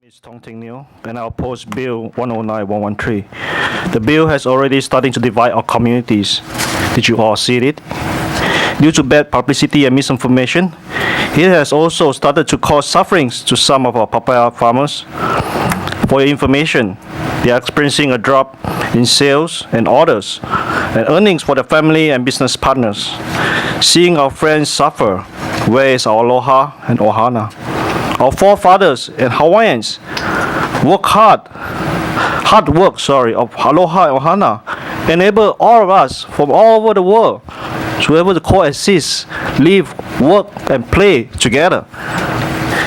It's Tong Ting Neo, and I'll oppose Bill 109-113. The bill has already started to divide our communities. Did you all see it? Due to bad publicity and misinformation, it has also started to cause sufferings to some of our papaya farmers. For your information, they are experiencing a drop in sales and orders and earnings for their family and business partners. Seeing our friends suffer, where is our aloha and ohana? Our forefathers and Hawaiians work hard work, of aloha and ohana, enable all of us from all over the world to be able to coexist, live, work, and play together.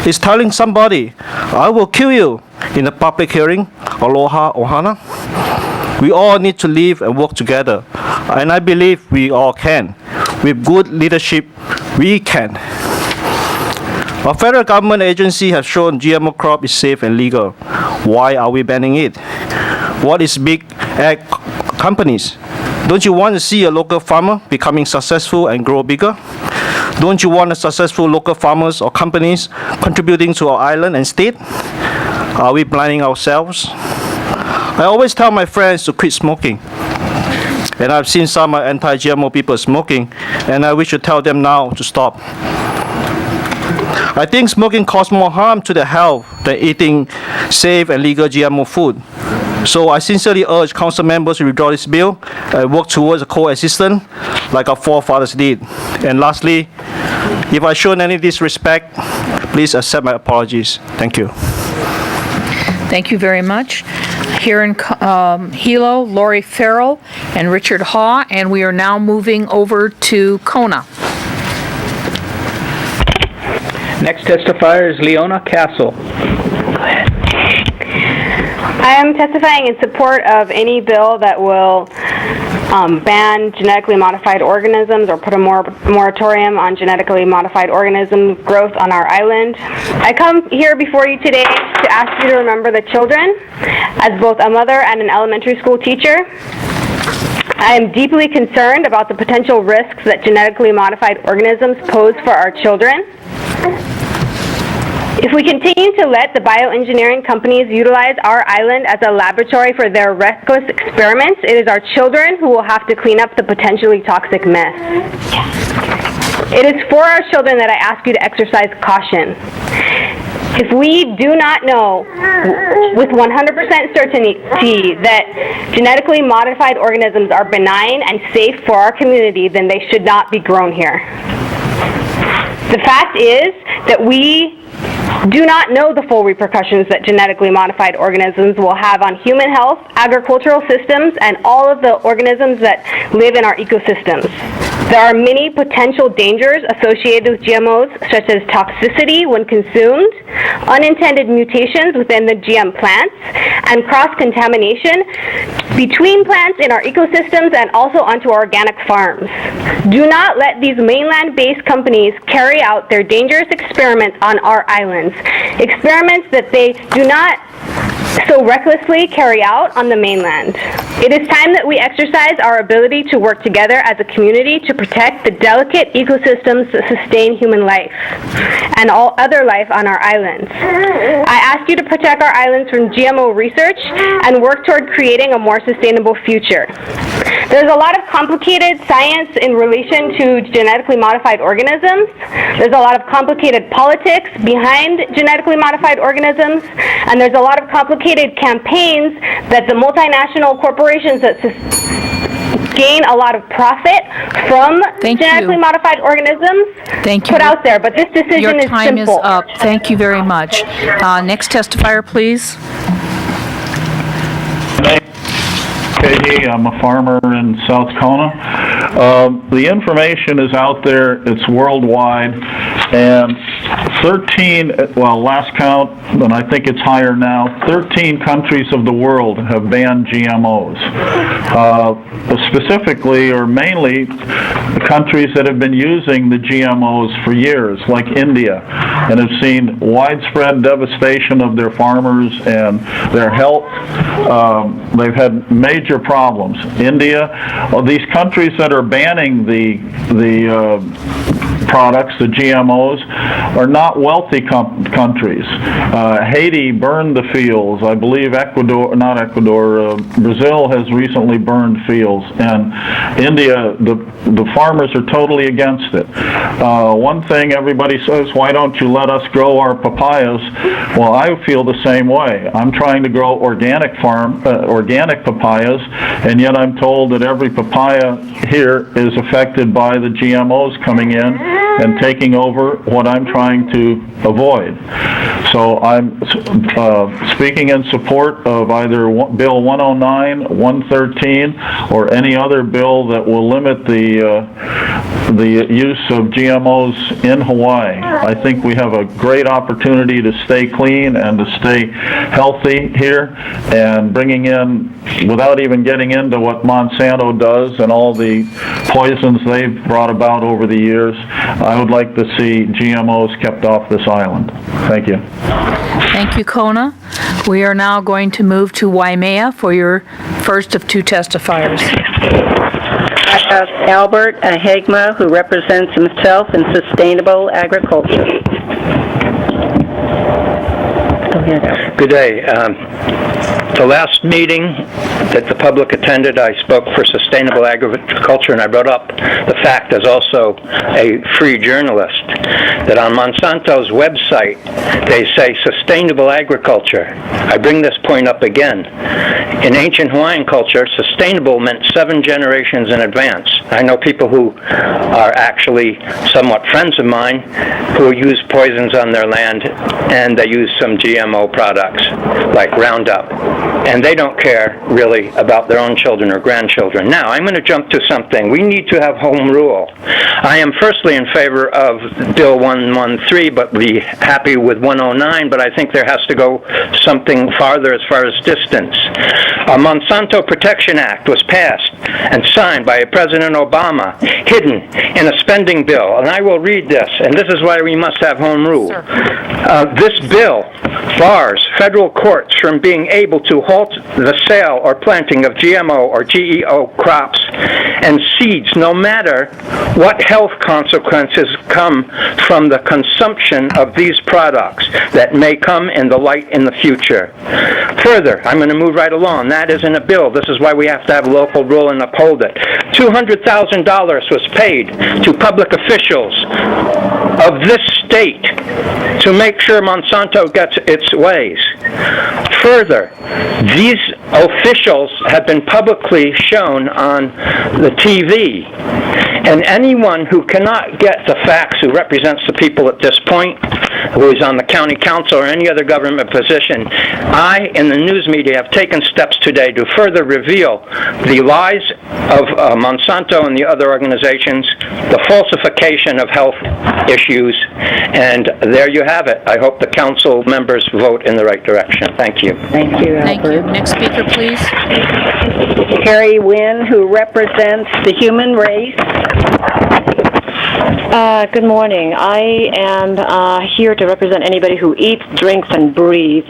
It's telling somebody, I will kill you in a public hearing, aloha, ohana. We all need to live and work together, and I believe we all can. With good leadership, we can. Our federal government agency has shown GMO crop is safe and legal. Why are we banning it? What is big ag companies? Don't you want to see a local farmer becoming successful and grow bigger? Don't you want a successful local farmers or companies contributing to our island and state? Are we blinding ourselves? I always tell my friends to quit smoking. And I've seen some anti-GMO people smoking, and I wish to tell them now to stop. I think smoking causes more harm to the health than eating safe and legal GMO food. So I sincerely urge council members to withdraw this bill and work towards a coexistence like our forefathers did. And lastly, if I've shown any disrespect, please accept my apologies. Thank you. Thank you very much. Here in Hilo, Lori Ferrell and Richard Haw, and we are now moving over to Kona. Next testifier is Leona Castle. I am testifying in support of any bill that will ban genetically modified organisms or put a moratorium on genetically modified organism growth on our island. I come here before you today to ask you to remember the children. As both a mother and an elementary school teacher, I am deeply concerned about the potential risks that genetically modified organisms pose for our children. If we continue to let the bioengineering companies utilize our island as a laboratory for their reckless experiments, it is our children who will have to clean up the potentially toxic mess. It is for our children that I ask you to exercise caution. If we do not know with 100% certainty that genetically modified organisms are benign and safe for our community, then they should not be grown here. The fact is that we do not know the full repercussions that genetically modified organisms will have on human health, agricultural systems, and all of the organisms that live in our ecosystems. There are many potential dangers associated with GMOs, such as toxicity when consumed, unintended mutations within the GM plants, and cross-contamination between plants in our ecosystems and also onto our organic farms. Do not let these mainland-based companies carry out their dangerous experiments on our islands, experiments that they do not so recklessly carry out on the mainland. It is time that we exercise our ability to work together as a community to protect the delicate ecosystems that sustain human life and all other life on our islands. I ask you to protect our islands from GMO research and work toward creating a more sustainable future. There's a lot of complicated science in relation to genetically modified organisms. There's a lot of complicated politics behind genetically modified organisms, and there's a lot of complicated campaigns that the multinational corporations that gain a lot of profit from genetically modified organisms put out there. But this decision Your is time simple. is up. Thank you very much. Next testifier, please. Katie, I'm a farmer in South Kona. The information is out there, it's worldwide, and 13, well, last count, and I think it's higher now, 13 countries of the world have banned GMOs. Specifically, or mainly, the countries that have been using the GMOs for years, like India, and have seen widespread devastation of their farmers and their health. They've had major major problems. India, these countries that are banning the products, the GMOs, are not wealthy countries. Haiti burned the fields. I believe Brazil has recently burned fields, and India, the farmers are totally against it. One thing everybody says, why don't you let us grow our papayas? Well, I feel the same way. I'm trying to grow organic papayas, and yet I'm told that every papaya here is affected by the GMOs coming in and taking over what I'm trying to avoid. So I'm speaking in support of either Bill 109, 113, or any other bill that will limit the use of GMOs in Hawaii. I think we have a great opportunity to stay clean and to stay healthy here, and bringing in, without even getting into what Monsanto does and all the poisons they've brought about over the years, I would like to see GMOs kept off this island. Thank you. Thank you, Kona. We are now going to move to Waimea for your first of two testifiers. I have Albert Hagma, who represents himself in sustainable agriculture. Go ahead, Albert. Good day. The last meeting that the public attended, I spoke for sustainable agriculture, and I brought up the fact, as also a free journalist, that on Monsanto's website they say sustainable agriculture. I bring this point up again. In ancient Hawaiian culture, sustainable meant 7 generations in advance. I know people who are actually somewhat friends of mine who use poisons on their land, and they use some GMO products like Roundup, and they don't care really about their own children or grandchildren. Now, I'm going to jump to something. We need to have home rule. I am firstly in favor of Bill 113, but be happy with 109, but I think there has to go something farther as far as distance. A Monsanto Protection Act was passed and signed by President Obama, hidden in a spending bill, and I will read this, and this is why we must have home rule. This bill bars federal courts from being able to halt the sale or planting of GMO or GEO crops and seeds, no matter what health consequences come from the consumption of these products that may come in the light in the future. Further, I'm going to move right along. That is in a bill. This is why we have to have local rule and uphold it. $200,000 was paid to public officials of this state to make sure Monsanto gets its ways. Further, these officials have been publicly shown on the TV, and anyone who cannot get the facts, who represents the people at this point, who is on the county council or any other government position, I, in the news media, have taken steps today to further reveal the lies of Monsanto and the other organizations, the falsification of health issues, and there you have it. I hope the council members vote in the right direction. Thank you. Thank you, Albert. Thank you. Next speaker, please. Carrie Nguyen, who represents the human race. Good morning. I am here to represent anybody who eats, drinks, and breathes.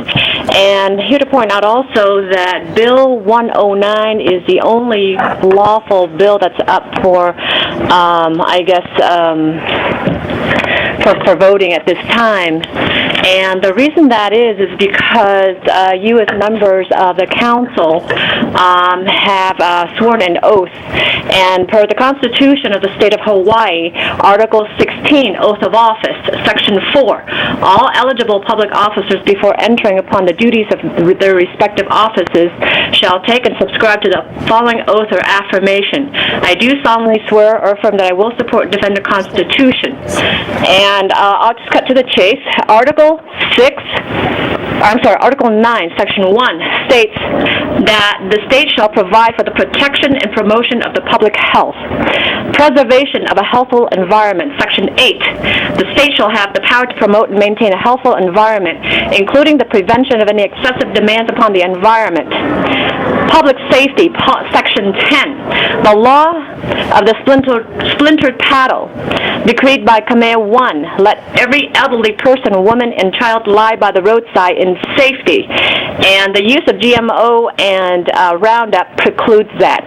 And here to point out also that Bill 109 is the only lawful bill that's up for, for voting at this time. And the reason that is because you as members of the council have sworn an oath. And per the Constitution of the State of Hawaii, Article 16, Oath of Office, Section 4, all eligible public officers before entering upon the duties of their respective offices shall take and subscribe to the following oath or affirmation. I do solemnly swear or affirm that I will support and defend the Constitution. And I'll just cut to the chase. Article 9, Section 1 states that the state shall provide for the protection and promotion of the public health. Preservation of a healthful environment. Section 8. The state shall have the power to promote and maintain a healthful environment, including the prevention of any excessive demands upon the environment. Public Safety, Section 10. The law of the splintered paddle, decreed by Khmer 1, let every elderly person, woman, and child lie by the roadside in safety. And the use of GMO and Roundup precludes that.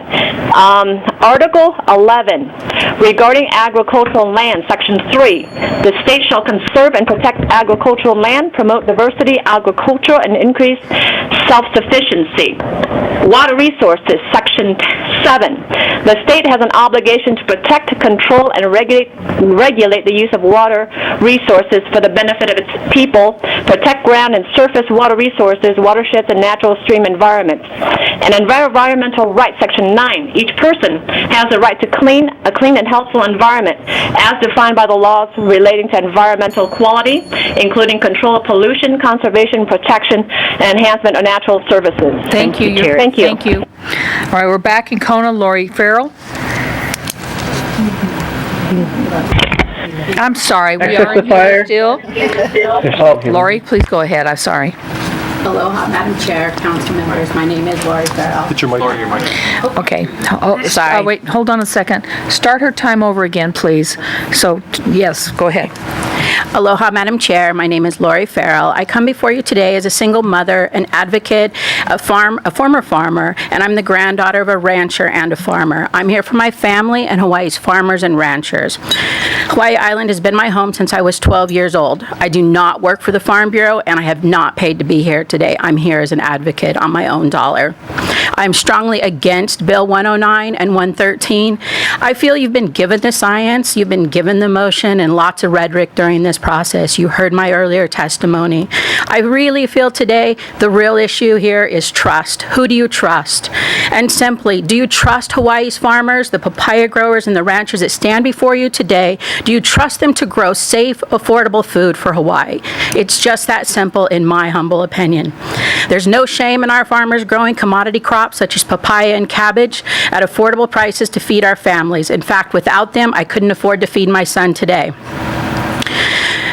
Article 11, regarding agricultural land, Section 3, the state shall conserve and protect agricultural land, promote diversity, agriculture, and increase self-sufficiency. Water resources, Section 7, the state has an obligation to protect, control, and regulate the use of water resources for the benefit of its people, protect ground and surface water resources, watersheds, and natural stream environments. And environmental rights, Section 9, each person has the right to a clean and healthful environment as defined by the laws relating to environmental quality, including control of pollution, conservation, protection, and enhancement of natural services. Thank you. Thank you. Thank you. All right, we're back in Kona. Lori Ferrell. I'm sorry, we are here still. Lori, please go ahead. I'm sorry. Aloha, Madam Chair, council members. My name is Lori Ferrell. Put your mic. Okay. Oh, sorry. Wait, hold on a second. Start her time over again, please. So, yes, go ahead. Aloha, Madam Chair. My name is Lori Ferrell. I come before you today as a single mother, an advocate, a former farmer, and I'm the granddaughter of a rancher and a farmer. I'm here for my family and Hawaii's farmers and ranchers. Hawaii Island has been my home since I was 12 years old. I do not work for the Farm Bureau, and I have not paid to be here today. I'm here as an advocate on my own dollar. I'm strongly against Bill 109 and 113. I feel you've been given the science, you've been given the motion, and lots of rhetoric during this process. You heard my earlier testimony. I really feel today the real issue here is trust. Who do you trust? And simply, do you trust Hawaii's farmers, the papaya growers, and the ranchers that stand before you today? Do you trust them to grow safe, affordable food for Hawaii? It's just that simple in my humble opinion. There's no shame in our farmers growing commodity crops such as papaya and cabbage at affordable prices to feed our families. In fact, without them, I couldn't afford to feed my son today.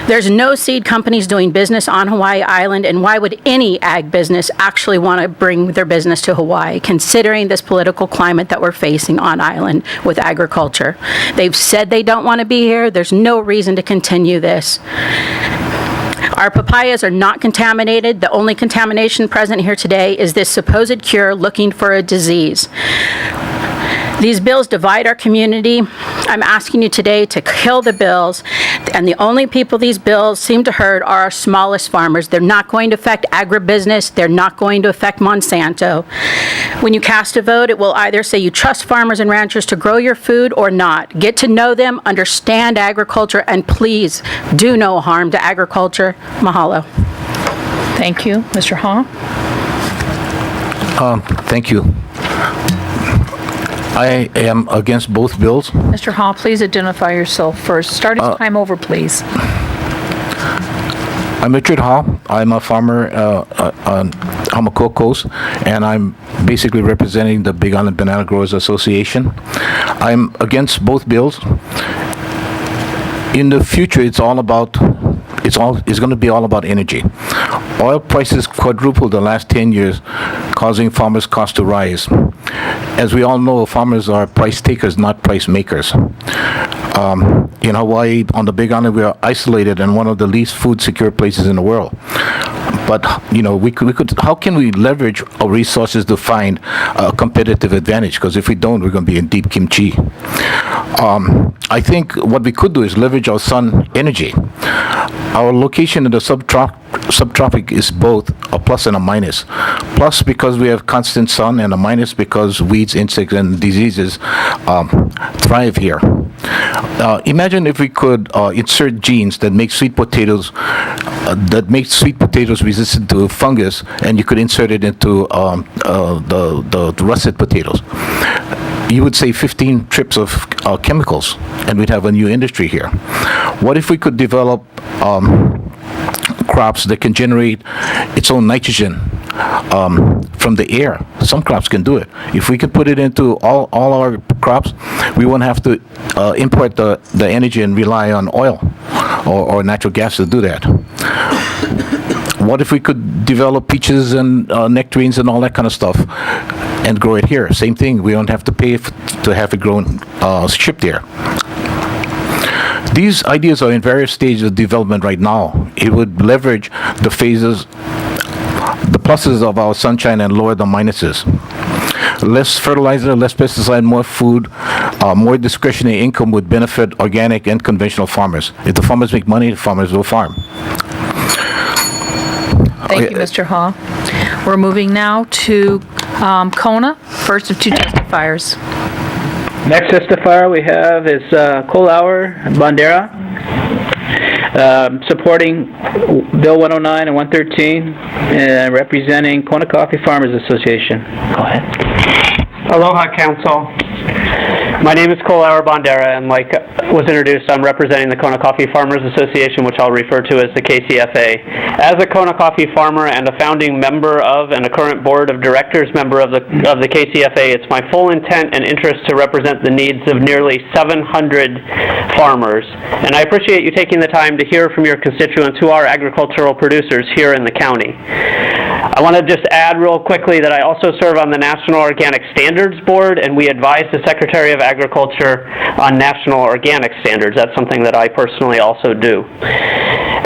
There's no seed companies doing business on Hawaii Island, and why would any ag business actually want to bring their business to Hawaii, considering this political climate that we're facing on island with agriculture? They've said they don't want to be here. There's no reason to continue this. Our papayas are not contaminated. The only contamination present here today is this supposed cure looking for a disease. These bills divide our community. I'm asking you today to kill the bills, and the only people these bills seem to hurt are our smallest farmers. They're not going to affect agribusiness. They're not going to affect Monsanto. When you cast a vote, it will either say you trust farmers and ranchers to grow your food or not. Get to know them, understand agriculture, and please do no harm to agriculture. Mahalo. Thank you. Mr. Ha? Thank you. I am against both bills. Mr. Ha, please identify yourself first. Starting time over, please. I'm Richard Ha. I'm a farmer on Hamakua Coast, and I'm basically representing the Big Island Banana Growers Association. I'm against both bills. In the future, it's going to be all about energy. Oil prices quadrupled the last 10 years, causing farmers' costs to rise. As we all know, farmers are price takers, not price makers. In Hawaii, on the Big Island, we are isolated and one of the least food secure places in the world. But how can we leverage our resources to find a competitive advantage? Because if we don't, we're going to be in deep kimchi. I think what we could do is leverage our sun energy. Our location in the subtropic is both a plus and a minus. Plus because we have constant sun, and a minus because weeds, insects, and diseases thrive here. Imagine if we could insert genes that make sweet potatoes resistant to fungus, and you could insert it into the russet potatoes. You would save 15 trips of chemicals, and we'd have a new industry here. What if we could develop crops that can generate its own nitrogen from the air? Some crops can do it. If we could put it into all our crops, we won't have to import the energy and rely on oil or natural gas to do that. What if we could develop peaches and nectarines and all that kind of stuff? and grow it here. Same thing, we don't have to pay to have it grown, shipped here. These ideas are in various stages of development right now. It would leverage the phases, the pluses of our sunshine and lower the minuses. Less fertilizer, less pesticide, more food, more discretionary income would benefit organic and conventional farmers. If the farmers make money, the farmers will farm. Thank you, Mr. Ha. We're moving now to Kona, first of two testifiers. Next testifier we have is Leona Bandera, supporting Bill 109 and 113, and representing Kona Coffee Farmers Association. Go ahead. Aloha, Council. My name is Leona Bandera, and like was introduced, I'm representing the Kona Coffee Farmers Association, which I'll refer to as the KCFA. As a Kona coffee farmer and a founding member of and a current board of directors member of the KCFA, it's my full intent and interest to represent the needs of nearly 700 farmers. And I appreciate you taking the time to hear from your constituents who are agricultural producers here in the county. I want to just add real quickly that I also serve on the National Organic Standards Board, and we advise the Secretary of Agriculture on national organic standards. That's something that I personally also do.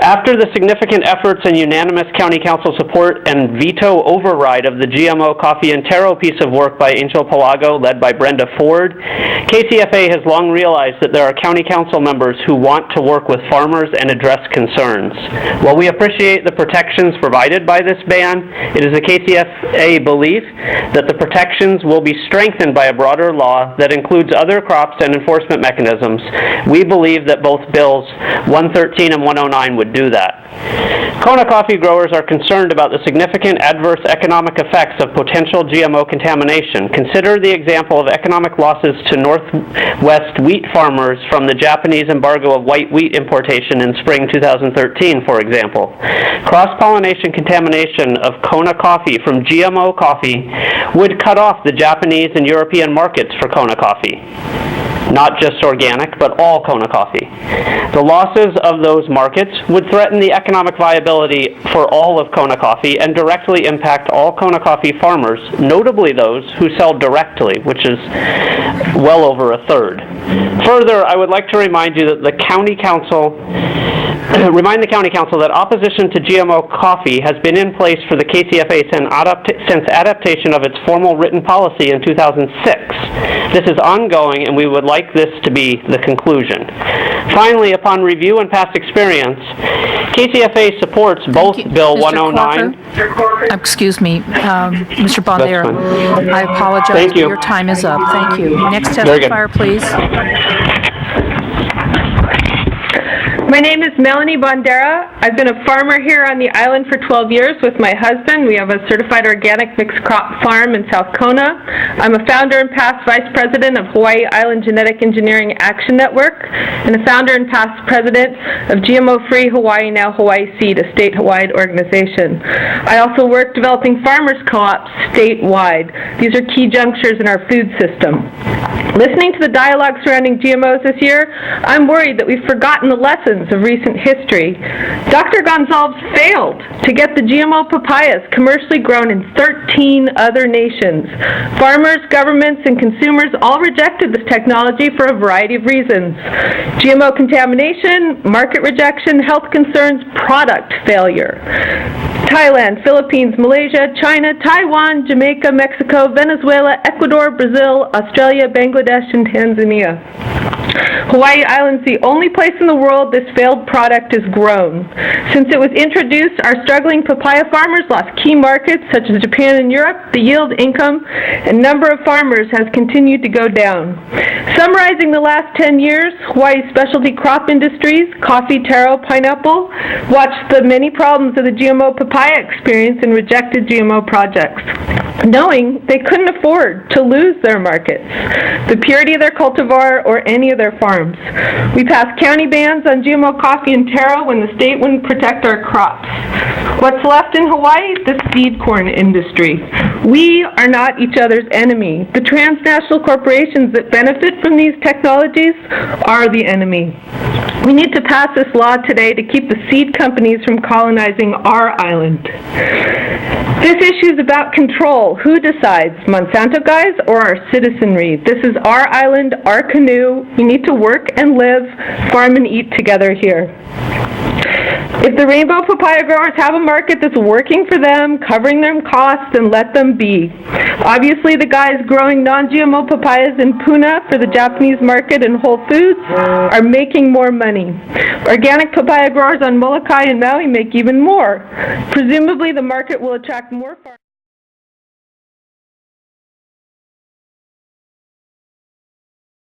After the significant efforts and unanimous County Council support and veto override of the GMO coffee and taro piece of work by Angel Pelago, led by Brenda Ford, KCFA has long realized that there are County Council members who want to work with farmers and address concerns. While we appreciate the protections provided by this ban, it is a KCFA belief that the protections will be strengthened by a broader law that includes other crops and enforcement mechanisms. We believe that both bills 113 and 109 would do that. Kona coffee growers are concerned about the significant adverse economic effects of potential GMO contamination. Consider the example of economic losses to Northwest wheat farmers from the Japanese embargo of white wheat importation in spring 2013, for example. Cross-pollination contamination of Kona coffee from GMO coffee would cut off the Japanese and European markets for Kona coffee. Not just organic, but all Kona coffee. The losses of those markets would threaten the economic viability for all of Kona coffee and directly impact all Kona coffee farmers, notably those who sell directly, which is well over a third. Further, I would like to remind you that the County Council that opposition to GMO coffee has been in place for the KCFA since adaptation of its formal written policy in 2006. This is ongoing, and we would like this to be the conclusion. Finally, upon review and past experience, KCFA supports both Bill 109... Excuse me, Mr. Bandera. I apologize. Thank you. Your time is up. Thank you. Next testifier, please. My name is Melanie Bandera. I've been a farmer here on the island for 12 years with my husband. We have a certified organic mixed crop farm in South Kona. I'm a founder and past vice president of Hawaii Island Genetic Engineering Action Network and a founder and past president of GMO-Free Hawaii, now Hawaii Seed, a statewide organization. I also work developing farmers co-ops statewide. These are key junctures in our food system. Listening to the dialogue surrounding GMOs this year, I'm worried that we've forgotten the lessons of recent history. Dr. Gonzalez failed to get the GMO papayas commercially grown in 13 other nations. Farmers, governments, and consumers all rejected this technology for a variety of reasons. GMO contamination, market rejection, health concerns, product failure. Thailand, Philippines, Malaysia, China, Taiwan, Jamaica, Mexico, Venezuela, Ecuador, Brazil, Australia, Bangladesh, and Tanzania. Hawaii Island's the only place in the world this failed product is grown. Since it was introduced, our struggling papaya farmers lost key markets such as Japan and Europe. The yield, income, and number of farmers has continued to go down. Summarizing the last 10 years, Hawaii's specialty crop industries, coffee, taro, pineapple, watched the many problems of the GMO papaya experience and rejected GMO projects, knowing they couldn't afford to lose their markets, the purity of their cultivar, or any of their farms. We passed county bans on GMO coffee and taro when the state wouldn't protect our crops. What's left in Hawaii? The seed corn industry. We are not each other's enemy. The transnational corporations that benefit from these technologies are the enemy. We need to pass this law today to keep the seed companies from colonizing our island. This issue is about control. Who decides, Monsanto guys or our citizenry? This is our island, our canoe. We need to work and live, farm and eat together here. If the rainbow papaya growers have a market that's working for them, covering their costs, then let them be. Obviously, the guys growing non-GMO papayas in Puna for the Japanese market and Whole Foods are making more money. Organic papaya growers on Molokai and Maui make even more. Presumably, the market will attract more farmers.